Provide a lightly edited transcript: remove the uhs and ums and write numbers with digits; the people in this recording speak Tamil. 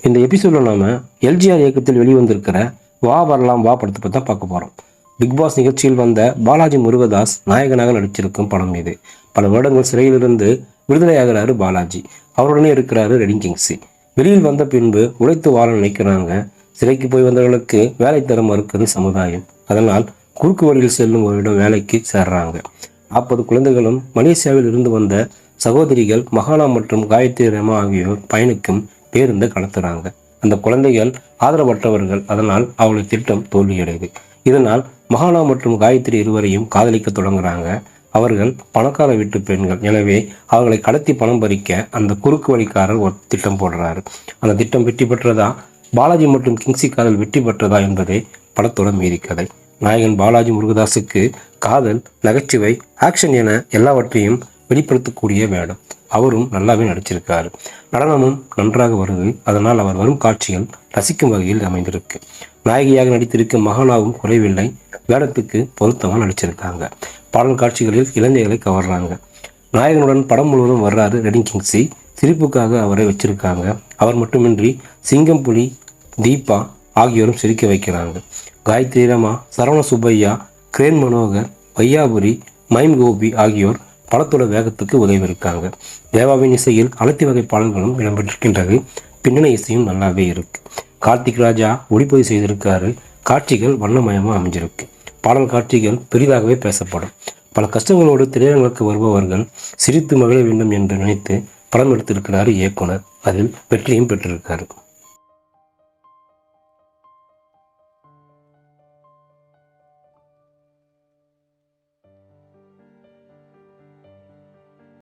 இந்த எபிசோட்ல நாம எல்ஜிஆர் இயக்கத்தில் வெளிவந்திருக்கிற வா வரலாம் வா படத்தை பற்றி தான் பார்க்க போறோம். பிக் பாஸ் நிகழ்ச்சியில் வந்த பாலாஜி முருகதாஸ் நாயகனாக நடிச்சிருக்கும் படம் இது. பல வருடங்கள் சிறையிலிருந்து விடுதலையாகிறாரு பாலாஜி. அவருடனே இருக்கிறாரு ரெடிங் கிங்ஸி. வெளியில் வந்த பின்பு உழைத்து வாழ நினைக்கிறாங்க. சிறைக்கு போய் வந்தவர்களுக்கு வேலை தர மறுக்கிறது சமுதாயம். அதனால் குறுக்கு வழியில் செல்லும் ஒரு இடம் வேலைக்கு சேர்றாங்க. 40 குழந்தைகளும் மலேசியாவில் இருந்து வந்த சகோதரிகள் மகானா மற்றும் காயத்ரி ரமா ஆகியோர் பயணிக்கும் பேருந்து கடத்துறாங்க. அந்த குழந்தைகள் ஆதரவற்றவர்கள். அதனால் அவளுடைய திட்டம் தோல்வியடையுது. இதனால் மகானா மற்றும் காயத்ரி இருவரையும் காதலிக்க தொடங்குறாங்க. அவர்கள் பணக்கார வீட்டு பெண்கள். எனவே அவர்களை கடத்தி பணம் பறிக்க அந்த குறுக்கு வழிக்காரர் ஒரு திட்டம் போடுறாரு. அந்த திட்டம் வெற்றி பெற்றதா, பாலாஜி மற்றும் கிங்ஸி காதல் வெற்றி பெற்றதா என்பதே படத்தோட மீறி கதை. நாயகன் பாலாஜி முருகதாஸுக்கு காதல், நகைச்சுவை, ஆக்ஷன் என எல்லாவற்றையும் வெளிப்படுத்தக்கூடிய வேடம். அவரும் நல்லாவே நடிச்சிருக்காரு. நடனமும் நன்றாக வருது. அதனால் அவர் வரும் காட்சிகள் ரசிக்கும் வகையில் அமைந்திருக்கு. நாயகியாக நடித்திருக்கும் மகானாவும் குறைவில்லை. வேடத்துக்கு பொருத்தமாக நடிச்சிருக்காங்க. பாடல் காட்சிகளில் இளைஞர்களை கவர்றாங்க. நாயகனுடன் படம் முழுவதும் வர்றாரு ரெடிங் கிங்ஸி. சிரிப்புக்காக அவரை வச்சிருக்காங்க. அவர் மட்டுமின்றி சிங்கம் புலி, தீபா ஆகியோரும் சிரிக்க வைக்கிறாங்க. காயத்ரி ரமா, சரவண சுப்பையா, கிரேன் மனோகர், வையாபுரி, மைம் கோபி ஆகியோர் படத்தோட வேகத்துக்கு உதவி இருக்காங்க. தேவாவின் இசையில் அனைத்து வகை பாடல்களும் இடம்பெற்றிருக்கின்றது. பின்னணி இசையும் நல்லாவே இருக்கு. கார்த்திக் ராஜா ஒளிப்பதிவு செய்திருக்காரு. காட்சிகள் வண்ணமயமாக அமைஞ்சிருக்கு. பாடல் காட்சிகள் பெரிதாகவே பேசப்படும். பல கஷ்டங்களோடு திரையரங்குக்கு வருபவர்கள் சிரித்து மகிழ வேண்டும் என்று நினைத்து படம் எடுத்திருக்கிறார் இயக்குனர். அதில் வெற்றியும் பெற்றிருக்காரு.